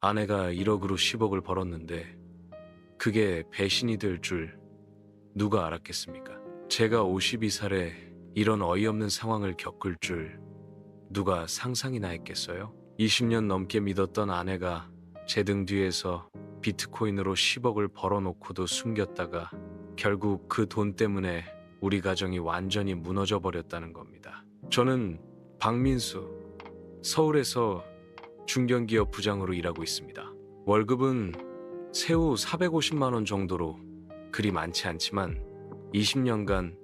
아내가 1억으로 10억을 벌었는데 그게 배신이 될 줄 누가 알았겠습니까? 제가 52살에 이런 어이없는 상황을 겪을 줄 누가 상상이나 했겠어요? 20년 넘게 믿었던 아내가 제 등 뒤에서 비트코인으로 10억을 벌어놓고도 숨겼다가 결국 그 돈 때문에 우리 가정이 완전히 무너져 버렸다는 겁니다. 저는 박민수, 서울에서 중견기업 부장으로 일하고 있습니다. 월급은 세후 450만 원 정도로 그리 많지 않지만 20년간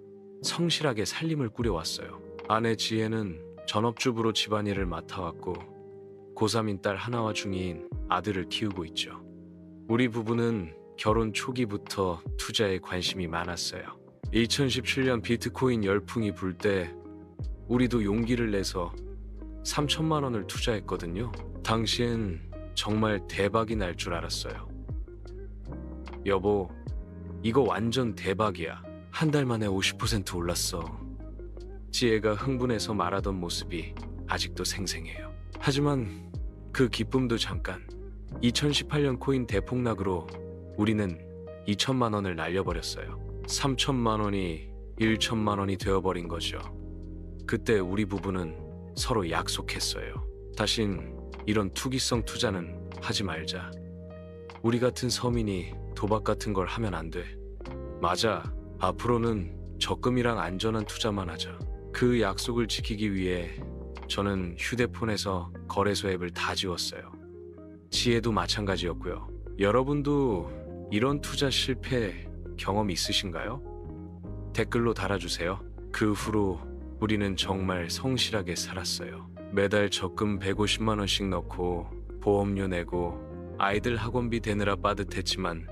성실하게 살림을 꾸려왔어요. 아내 지혜는 전업주부로 집안일을 맡아왔고 고3인 딸 하나와 중2인 아들을 키우고 있죠. 우리 부부는 결혼 초기부터 투자에 관심이 많았어요. 2017년 비트코인 열풍이 불 때 우리도 용기를 내서 3천만 원을 투자했거든요. 당시엔 정말 대박이 날 줄 알았어요. 여보, 이거 완전 대박이야. 한 달 만에 50% 올랐어. 지혜가 흥분해서 말하던 모습이 아직도 생생해요. 하지만 그 기쁨도 잠깐. 2018년 코인 대폭락으로 우리는 2천만 원을 날려버렸어요. 3천만 원이 1천만 원이 되어버린 거죠. 그때 우리 부부는 서로 약속했어요. 다신 이런 투기성 투자는 하지 말자. 우리 같은 서민이 도박 같은 걸 하면 안 돼. 맞아. 앞으로는 적금이랑 안전한 투자만 하자. 그 약속을 지키기 위해 저는 휴대폰에서 거래소 앱을 다 지웠어요. 지혜도 마찬가지였고요. 여러분도 이런 투자 실패 경험 있으신가요? 댓글로 달아주세요. 그 후로 우리는 정말 성실하게 살았어요. 매달 적금 150만 원씩 넣고 보험료 내고 아이들 학원비 대느라 빠듯했지만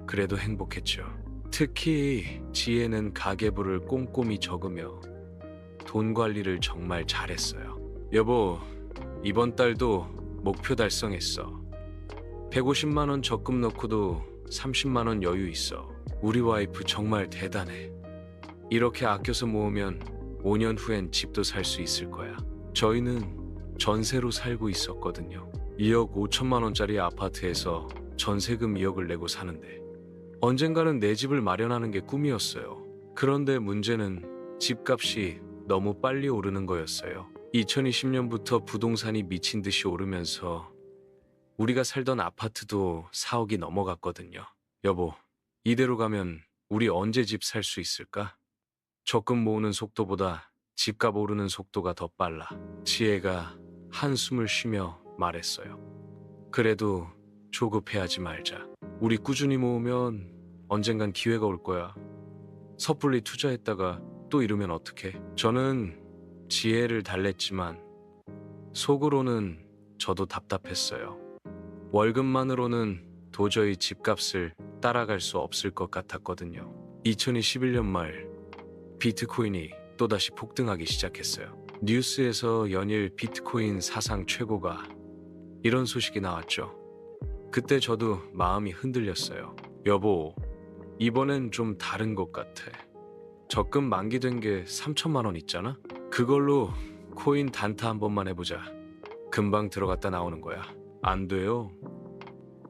그래도 행복했죠. 특히 지혜는 가계부를 꼼꼼히 적으며 돈 관리를 정말 잘했어요. 여보, 이번 달도 목표 달성했어. 150만 원 적금 넣고도 30만 원 여유 있어. 우리 와이프 정말 대단해. 이렇게 아껴서 모으면 5년 후엔 집도 살 수 있을 거야. 저희는 전세로 살고 있었거든요. 2억 5천만 원짜리 아파트에서 전세금 2억을 내고 사는데 언젠가는 내 집을 마련하는 게 꿈이었어요. 그런데 문제는 집값이 너무 빨리 오르는 거였어요. 2020년부터 부동산이 미친 듯이 오르면서 우리가 살던 아파트도 4억이 넘어갔거든요. 여보, 이대로 가면 우리 언제 집 살 수 있을까? 적금 모으는 속도보다 집값 오르는 속도가 더 빨라. 지혜가 한숨을 쉬며 말했어요. 그래도 조급해하지 말자. 우리 꾸준히 모으면 언젠간 기회가 올 거야. 섣불리 투자했다가 또 이러면 어떡해? 저는 지혜를 달랬지만 속으로는 저도 답답했어요. 월급만으로는 도저히 집값을 따라갈 수 없을 것 같았거든요. 2021년 말 비트코인이 또다시 폭등하기 시작했어요. 뉴스에서 연일 비트코인 사상 최고가 이런 소식이 나왔죠. 그때 저도 마음이 흔들렸어요. 여보, 이번엔 좀 다른 것 같아. 적금 만기된 게 3천만 원 있잖아? 그걸로 코인 단타 한 번만 해보자. 금방 들어갔다 나오는 거야. 안 돼요.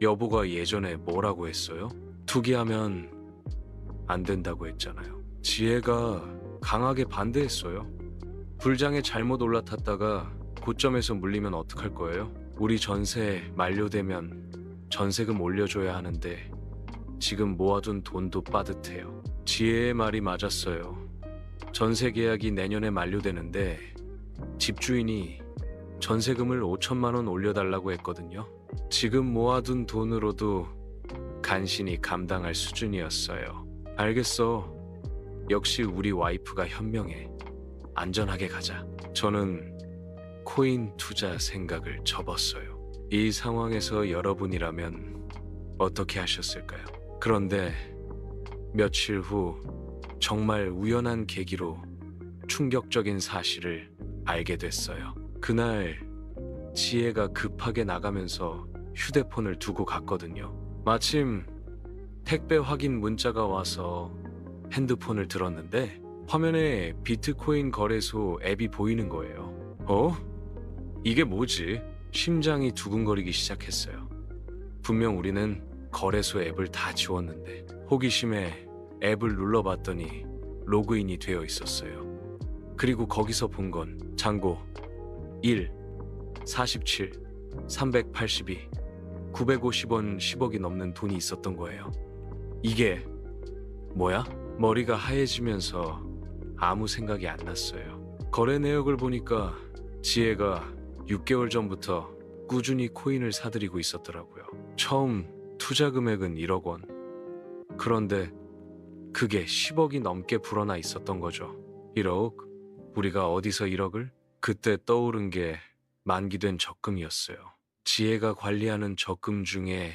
여보가 예전에 뭐라고 했어요? 투기하면 안 된다고 했잖아요. 지혜가 강하게 반대했어요. 불장에 잘못 올라탔다가 고점에서 물리면 어떡할 거예요? 우리 전세 만료되면 전세금 올려줘야 하는데 지금 모아둔 돈도 빠듯해요. 지혜의 말이 맞았어요. 전세 계약이 내년에 만료되는데 집주인이 전세금을 5천만 원 올려달라고 했거든요. 지금 모아둔 돈으로도 간신히 감당할 수준이었어요. 알겠어. 역시 우리 와이프가 현명해. 안전하게 가자. 저는 코인 투자 생각을 접었어요. 이 상황에서 여러분이라면 어떻게 하셨을까요? 그런데 며칠 후 정말 우연한 계기로 충격적인 사실을 알게 됐어요. 그날 지혜가 급하게 나가면서 휴대폰을 두고 갔거든요. 마침 택배 확인 문자가 와서 핸드폰을 들었는데 화면에 비트코인 거래소 앱이 보이는 거예요. 어? 이게 뭐지? 심장이 두근거리기 시작했어요. 분명 우리는 거래소 앱을 다 지웠는데 호기심에 앱을 눌러봤더니 로그인이 되어 있었어요. 그리고 거기서 본 건 잔고 1, 47, 382, 950원 10억이 넘는 돈이 있었던 거예요. 이게 뭐야? 머리가 하얘지면서 아무 생각이 안 났어요. 거래 내역을 보니까 지혜가 6개월 전부터 꾸준히 코인을 사들이고 있었더라고요. 처음 투자 금액은 1억 원. 그런데 그게 10억이 넘게 불어나 있었던 거죠. 1억? 우리가 어디서 1억을? 그때 떠오른 게 만기된 적금이었어요. 지혜가 관리하는 적금 중에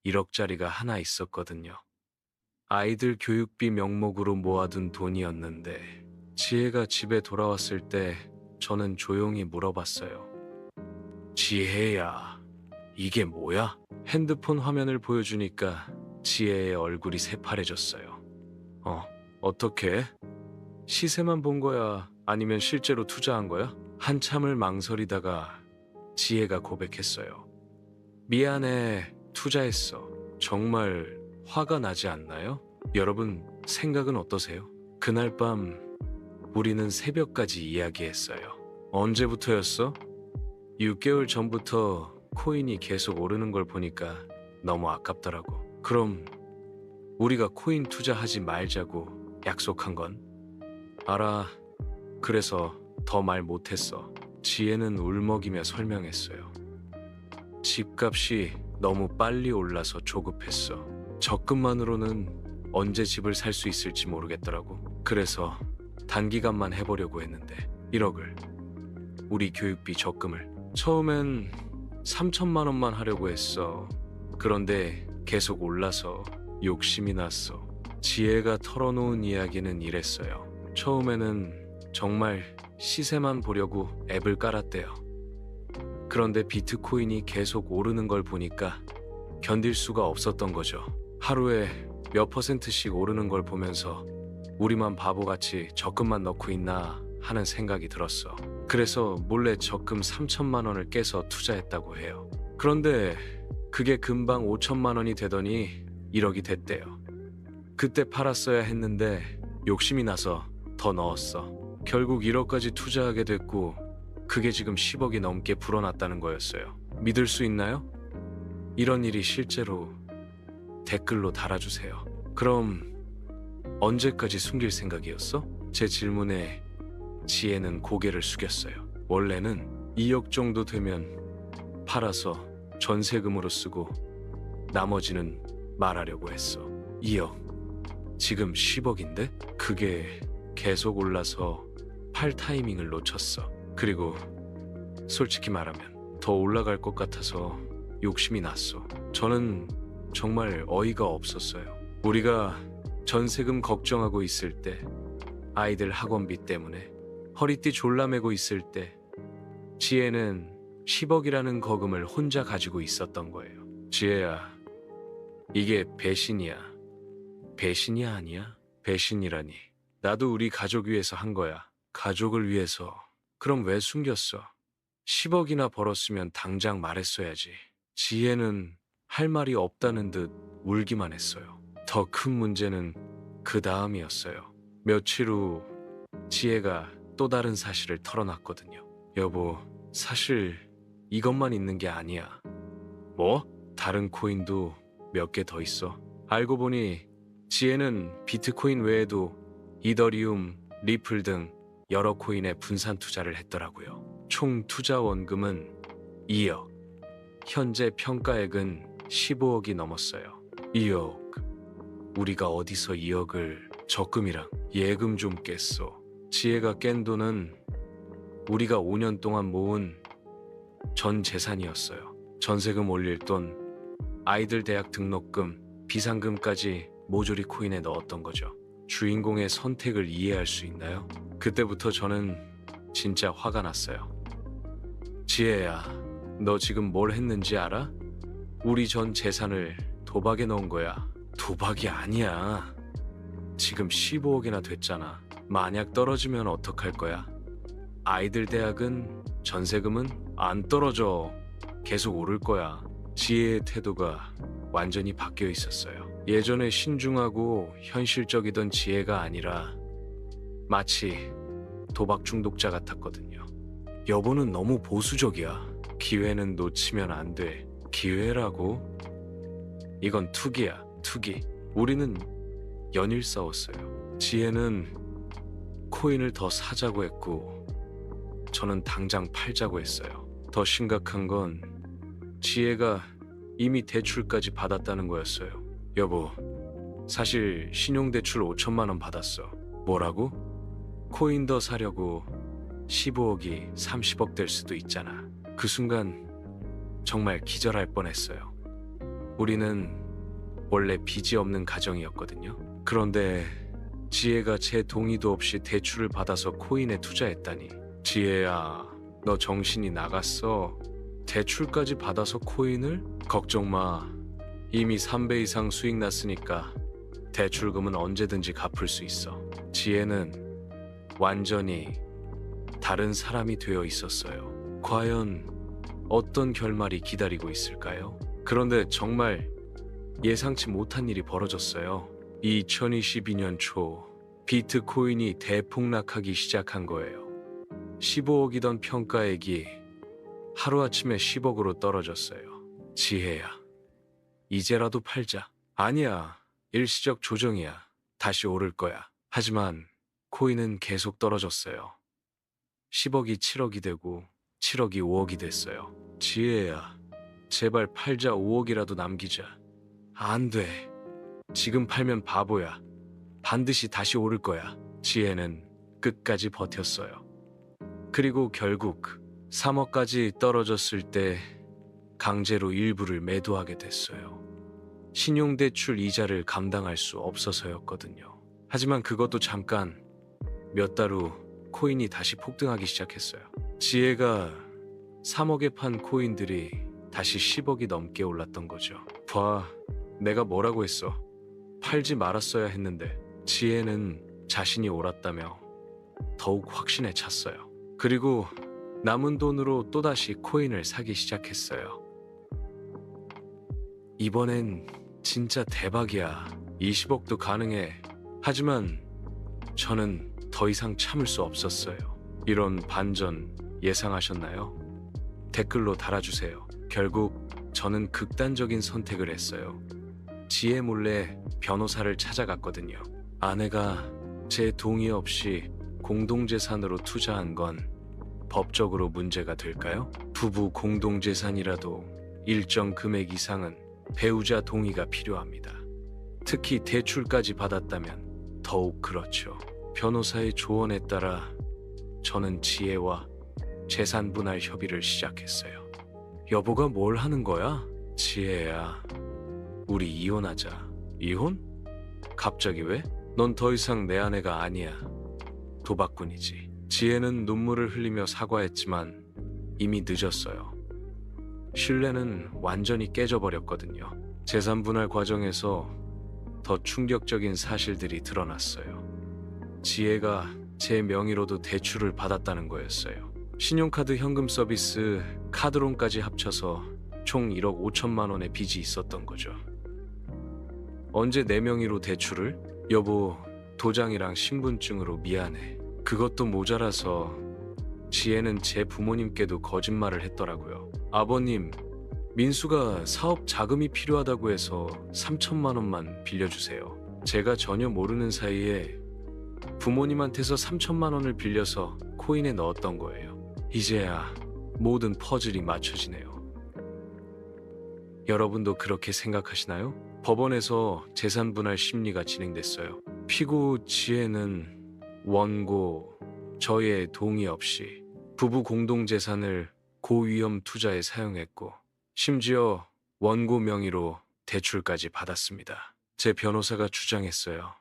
1억짜리가 하나 있었거든요. 아이들 교육비 명목으로 모아둔 돈이었는데 지혜가 집에 돌아왔을 때 저는 조용히 물어봤어요. 지혜야, 이게 뭐야? 핸드폰 화면을 보여주니까 지혜의 얼굴이 새파래졌어요. 어떻게? 시세만 본 거야? 아니면 실제로 투자한 거야? 한참을 망설이다가 지혜가 고백했어요. 미안해, 투자했어. 정말 화가 나지 않나요? 여러분 생각은 어떠세요? 그날 밤 우리는 새벽까지 이야기했어요. 언제부터였어? 6개월 전부터 코인이 계속 오르는 걸 보니까 너무 아깝더라고. 그럼 우리가 코인 투자하지 말자고 약속한 건? 알아. 그래서 더 말 못했어. 지혜는 울먹이며 설명했어요. 집값이 너무 빨리 올라서 조급했어. 적금만으로는 언제 집을 살 수 있을지 모르겠더라고. 그래서 단기간만 해보려고 했는데 1억을, 우리 교육비 적금을. 처음엔 3천만 원만 하려고 했어. 그런데 계속 올라서 욕심이 났어. 지혜가 털어놓은 이야기는 이랬어요. 처음에는 정말 시세만 보려고 앱을 깔았대요. 그런데 비트코인이 계속 오르는 걸 보니까 견딜 수가 없었던 거죠. 하루에 몇 %씩 오르는 걸 보면서 우리만 바보같이 적금만 넣고 있나 하는 생각이 들었어. 그래서 몰래 적금 3천만 원을 깨서 투자했다고 해요. 그런데 그게 금방 5천만 원이 되더니 1억이 됐대요. 그때 팔았어야 했는데 욕심이 나서 더 넣었어. 결국 1억까지 투자하게 됐고 그게 지금 10억이 넘게 불어났다는 거였어요. 믿을 수 있나요? 이런 일이 실제로 댓글로 달아주세요. 그럼 언제까지 숨길 생각이었어? 제 질문에 지혜는 고개를 숙였어요. 원래는 2억 정도 되면 팔아서 전세금으로 쓰고 나머지는 말하려고 했어. 2억. 지금 10억인데? 그게 계속 올라서 팔 타이밍을 놓쳤어. 그리고 솔직히 말하면 더 올라갈 것 같아서 욕심이 났어. 저는 정말 어이가 없었어요. 우리가 전세금 걱정하고 있을 때, 아이들 학원비 때문에 허리띠 졸라매고 있을 때 지혜는 10억이라는 거금을 혼자 가지고 있었던 거예요. 지혜야, 이게 배신이야. 배신이 아니야? 배신이라니. 나도 우리 가족 위해서 한 거야. 가족을 위해서. 그럼 왜 숨겼어? 10억이나 벌었으면 당장 말했어야지. 지혜는 할 말이 없다는 듯 울기만 했어요. 더 큰 문제는 그 다음이었어요. 며칠 후 지혜가 또 다른 사실을 털어놨거든요. 여보, 사실 이것만 있는 게 아니야. 뭐? 다른 코인도 몇 개 더 있어. 알고 보니 지혜는 비트코인 외에도 이더리움, 리플 등 여러 코인에 분산 투자를 했더라고요. 총 투자 원금은 2억. 현재 평가액은 15억이 넘었어요. 2억. 우리가 어디서 2억을 적금이랑 예금 좀 깼어. 지혜가 깬 돈은 우리가 5년 동안 모은 전 재산이었어요. 전세금 올릴 돈, 아이들 대학 등록금, 비상금까지 모조리 코인에 넣었던 거죠. 주인공의 선택을 이해할 수 있나요? 그때부터 저는 진짜 화가 났어요. 지혜야, 너 지금 뭘 했는지 알아? 우리 전 재산을 도박에 넣은 거야. 도박이 아니야. 지금 15억이나 됐잖아. 만약 떨어지면 어떡할 거야? 아이들 대학은 전세금은 안 떨어져. 계속 오를 거야. 지혜의 태도가 완전히 바뀌어 있었어요. 예전에 신중하고 현실적이던 지혜가 아니라 마치 도박 중독자 같았거든요. 여보는 너무 보수적이야. 기회는 놓치면 안 돼. 기회라고? 이건 투기야, 투기. 우리는 연일 싸웠어요. 지혜는 코인을 더 사자고 했고, 저는 당장 팔자고 했어요. 더 심각한 건 지혜가 이미 대출까지 받았다는 거였어요. 여보, 사실 신용대출 5천만 원 받았어. 뭐라고? 코인 더 사려고 15억이 30억 될 수도 있잖아. 그 순간 정말 기절할 뻔했어요. 우리는 원래 빚이 없는 가정이었거든요. 그런데 지혜가 제 동의도 없이 대출을 받아서 코인에 투자했다니. 지혜야, 너 정신이 나갔어. 대출까지 받아서 코인을? 걱정 마. 이미 3배 이상 수익 났으니까 대출금은 언제든지 갚을 수 있어. 지혜는 완전히 다른 사람이 되어 있었어요. 과연 어떤 결말이 기다리고 있을까요? 그런데 정말 예상치 못한 일이 벌어졌어요. 2022년 초 비트코인이 대폭락하기 시작한 거예요. 15억이던 평가액이 하루아침에 10억으로 떨어졌어요. 지혜야, 이제라도 팔자. 아니야, 일시적 조정이야. 다시 오를 거야. 하지만 코인은 계속 떨어졌어요. 10억이 7억이 되고 7억이 5억이 됐어요. 지혜야, 제발 팔자. 5억이라도 남기자. 안 돼. 지금 팔면 바보야. 반드시 다시 오를 거야. 지혜는 끝까지 버텼어요. 그리고 결국 3억까지 떨어졌을 때 강제로 일부를 매도하게 됐어요. 신용대출 이자를 감당할 수 없어서였거든요. 하지만 그것도 잠깐. 몇 달 후 코인이 다시 폭등하기 시작했어요. 지혜가 3억에 판 코인들이 다시 10억이 넘게 올랐던 거죠. 봐, 내가 뭐라고 했어. 팔지 말았어야 했는데. 지혜는 자신이 옳았다며 더욱 확신에 찼어요. 그리고 남은 돈으로 또다시 코인을 사기 시작했어요. 이번엔 진짜 대박이야. 20억도 가능해. 하지만 저는 더 이상 참을 수 없었어요. 이런 반전 예상하셨나요? 댓글로 달아주세요. 결국 저는 극단적인 선택을 했어요. 지혜 몰래 변호사를 찾아갔거든요. 아내가 제 동의 없이 공동재산으로 투자한 건 법적으로 문제가 될까요? 부부 공동재산이라도 일정 금액 이상은 배우자 동의가 필요합니다. 특히 대출까지 받았다면 더욱 그렇죠. 변호사의 조언에 따라 저는 지혜와 재산 분할 협의를 시작했어요. 여보가 뭘 하는 거야? 지혜야, 우리 이혼하자. 이혼? 갑자기 왜? 넌 더 이상 내 아내가 아니야. 도박꾼이지. 지혜는 눈물을 흘리며 사과했지만 이미 늦었어요. 신뢰는 완전히 깨져버렸거든요. 재산 분할 과정에서 더 충격적인 사실들이 드러났어요. 지혜가 제 명의로도 대출을 받았다는 거였어요. 신용카드 현금 서비스, 카드론까지 합쳐서 총 1억 5천만 원의 빚이 있었던 거죠. 언제 내 명의로 대출을? 여보, 도장이랑 신분증으로 미안해. 그것도 모자라서. 지혜는 제 부모님께도 거짓말을 했더라고요. 아버님, 민수가 사업 자금이 필요하다고 해서 3천만 원만 빌려주세요. 제가 전혀 모르는 사이에 부모님한테서 3천만 원을 빌려서 코인에 넣었던 거예요. 이제야 모든 퍼즐이 맞춰지네요. 여러분도 그렇게 생각하시나요? 법원에서 재산 분할 심리가 진행됐어요. 피고 지혜는 원고 저의 동의 없이 부부 공동재산을 고위험 투자에 사용했고, 심지어 원고 명의로 대출까지 받았습니다. 제 변호사가 주장했어요.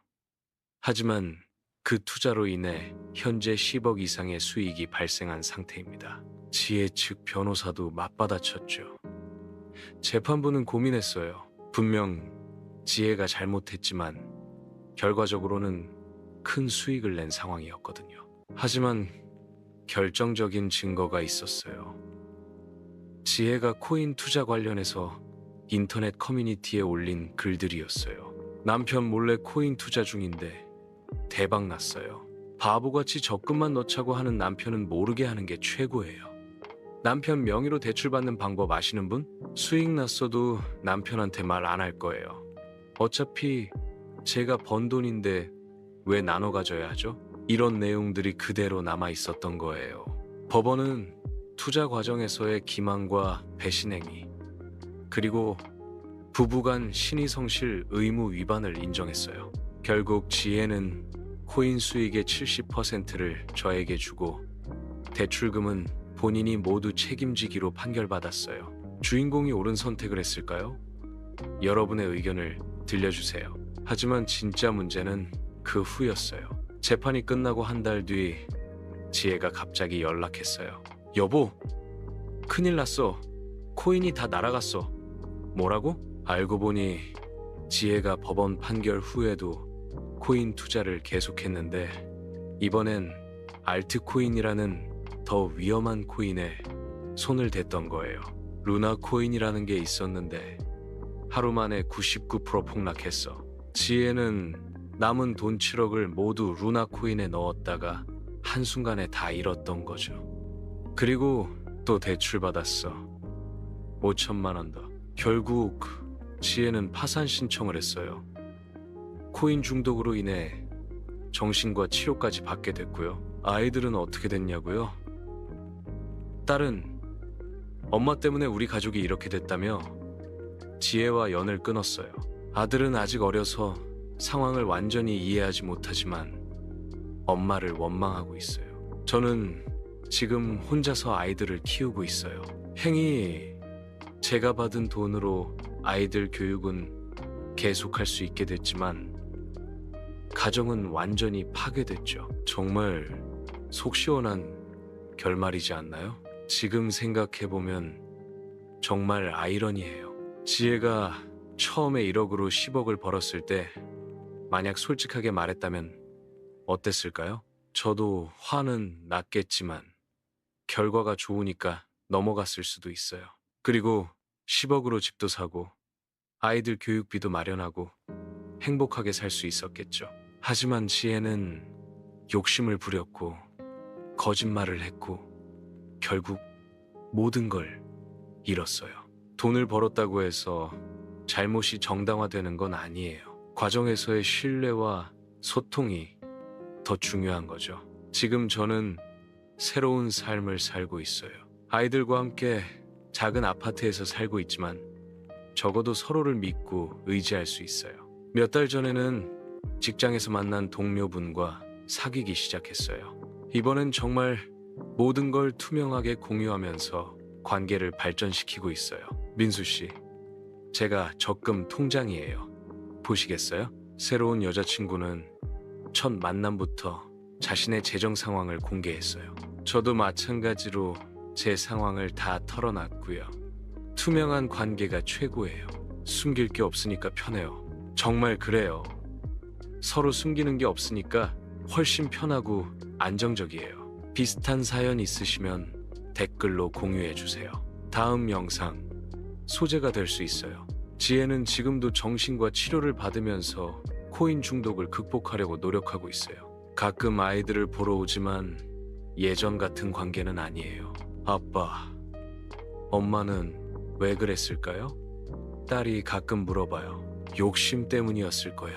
하지만 그 투자로 인해 현재 10억 이상의 수익이 발생한 상태입니다. 지혜 측 변호사도 맞받아쳤죠. 재판부는 고민했어요. 분명 지혜가 잘못했지만 결과적으로는 큰 수익을 낸 상황이었거든요. 하지만 결정적인 증거가 있었어요. 지혜가 코인 투자 관련해서 인터넷 커뮤니티에 올린 글들이었어요. 남편 몰래 코인 투자 중인데 대박 났어요. 바보같이 적금만 넣자고 하는 남편은 모르게 하는 게 최고예요. 남편 명의로 대출받는 방법 아시는 분? 수익 났어도 남편한테 말 안 할 거예요. 어차피 제가 번 돈인데 왜 나눠 가져야 하죠? 이런 내용들이 그대로 남아 있었던 거예요. 법원은 투자 과정에서의 기만과 배신행위, 그리고 부부간 신의성실 의무 위반을 인정했어요. 결국 지혜는 코인 수익의 70%를 저에게 주고 대출금은 본인이 모두 책임지기로 판결받았어요. 주인공이 옳은 선택을 했을까요? 여러분의 의견을 들려주세요. 하지만 진짜 문제는 그 후였어요. 재판이 끝나고 한 달 뒤 지혜가 갑자기 연락했어요. 여보, 큰일 났어. 코인이 다 날아갔어. 뭐라고? 알고 보니 지혜가 법원 판결 후에도 코인 투자를 계속했는데 이번엔 알트코인이라는 더 위험한 코인에 손을 댔던 거예요. 루나 코인이라는 게 있었는데 하루 만에 99% 폭락했어. 지혜는 남은 돈 7억을 모두 루나 코인에 넣었다가 한순간에 다 잃었던 거죠. 그리고 또 대출받았어. 5천만 원 더. 결국 지혜는 파산 신청을 했어요. 코인 중독으로 인해 정신과 치료까지 받게 됐고요. 아이들은 어떻게 됐냐고요? 딸은 엄마 때문에 우리 가족이 이렇게 됐다며 지혜와 연을 끊었어요. 아들은 아직 어려서 상황을 완전히 이해하지 못하지만 엄마를 원망하고 있어요. 저는 지금 혼자서 아이들을 키우고 있어요. 행히 제가 받은 돈으로 아이들 교육은 계속할 수 있게 됐지만 가정은 완전히 파괴됐죠. 정말 속 시원한 결말이지 않나요? 지금 생각해보면 정말 아이러니해요. 지혜가 처음에 1억으로 10억을 벌었을 때 만약 솔직하게 말했다면 어땠을까요? 저도 화는 났겠지만 결과가 좋으니까 넘어갔을 수도 있어요. 그리고 10억으로 집도 사고 아이들 교육비도 마련하고 행복하게 살 수 있었겠죠. 하지만 지혜는 욕심을 부렸고 거짓말을 했고 결국 모든 걸 잃었어요. 돈을 벌었다고 해서 잘못이 정당화되는 건 아니에요. 과정에서의 신뢰와 소통이 더 중요한 거죠. 지금 저는 새로운 삶을 살고 있어요. 아이들과 함께 작은 아파트에서 살고 있지만 적어도 서로를 믿고 의지할 수 있어요. 몇 달 전에는 직장에서 만난 동료분과 사귀기 시작했어요. 이번엔 정말 모든 걸 투명하게 공유하면서 관계를 발전시키고 있어요. 민수 씨, 제가 적금 통장이에요. 보시겠어요? 새로운 여자친구는 첫 만남부터 자신의 재정 상황을 공개했어요. 저도 마찬가지로 제 상황을 다 털어놨고요. 투명한 관계가 최고예요. 숨길 게 없으니까 편해요. 정말 그래요. 서로 숨기는 게 없으니까 훨씬 편하고 안정적이에요. 비슷한 사연 있으시면 댓글로 공유해주세요. 다음 영상 소재가 될 수 있어요. 지혜는 지금도 정신과 치료를 받으면서 코인 중독을 극복하려고 노력하고 있어요. 가끔 아이들을 보러 오지만 예전 같은 관계는 아니에요. 아빠, 엄마는 왜 그랬을까요? 딸이 가끔 물어봐요. 욕심 때문이었을 거야.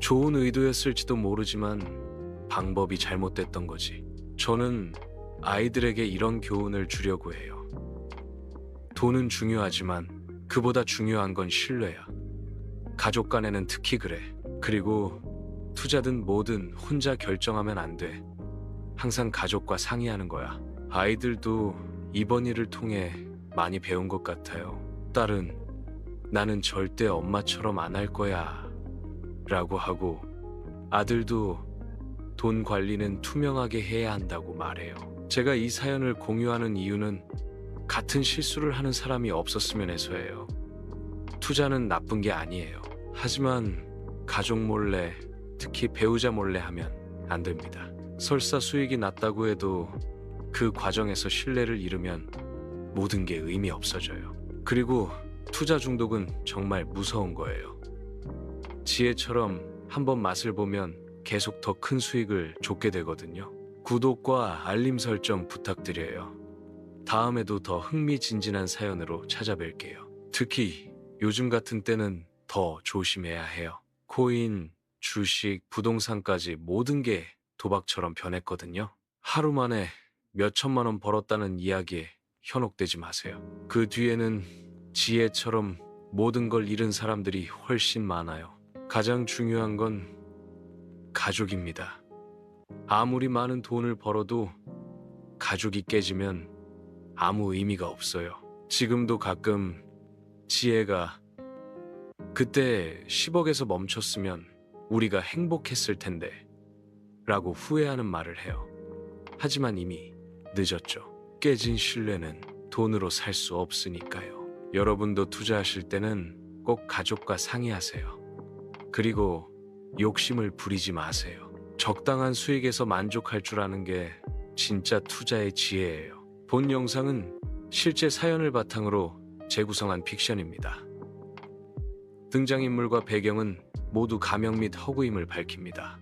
좋은 의도였을지도 모르지만 방법이 잘못됐던 거지. 저는 아이들에게 이런 교훈을 주려고 해요. 돈은 중요하지만 그보다 중요한 건 신뢰야. 가족 간에는 특히 그래. 그리고 투자든 뭐든 혼자 결정하면 안 돼. 항상 가족과 상의하는 거야. 아이들도 이번 일을 통해 많이 배운 것 같아요. 딸은 나는 절대 엄마처럼 안 할 거야 라고 하고 아들도 돈 관리는 투명하게 해야 한다고 말해요. 제가 이 사연을 공유하는 이유는 같은 실수를 하는 사람이 없었으면 해서예요. 투자는 나쁜 게 아니에요. 하지만 가족 몰래, 특히 배우자 몰래 하면 안 됩니다. 설사 수익이 낮다고 해도 그 과정에서 신뢰를 잃으면 모든 게 의미 없어져요. 그리고 투자 중독은 정말 무서운 거예요. 지혜처럼 한번 맛을 보면 계속 더 큰 수익을 쫓게 되거든요. 구독과 알림 설정 부탁드려요. 다음에도 더 흥미진진한 사연으로 찾아뵐게요. 특히 요즘 같은 때는 더 조심해야 해요. 코인, 주식, 부동산까지 모든 게 도박처럼 변했거든요. 하루 만에 몇 천만 원 벌었다는 이야기에 현혹되지 마세요. 그 뒤에는 지혜처럼 모든 걸 잃은 사람들이 훨씬 많아요. 가장 중요한 건 가족입니다. 아무리 많은 돈을 벌어도 가족이 깨지면 아무 의미가 없어요. 지금도 가끔 지혜가 그때 10억에서 멈췄으면 우리가 행복했을 텐데 라고 후회하는 말을 해요. 하지만 이미 늦었죠. 깨진 신뢰는 돈으로 살 수 없으니까요. 여러분도 투자하실 때는 꼭 가족과 상의하세요. 그리고 욕심을 부리지 마세요. 적당한 수익에서 만족할 줄 아는 게 진짜 투자의 지혜예요. 본 영상은 실제 사연을 바탕으로 재구성한 픽션입니다. 등장인물과 배경은 모두 가명 및 허구임을 밝힙니다.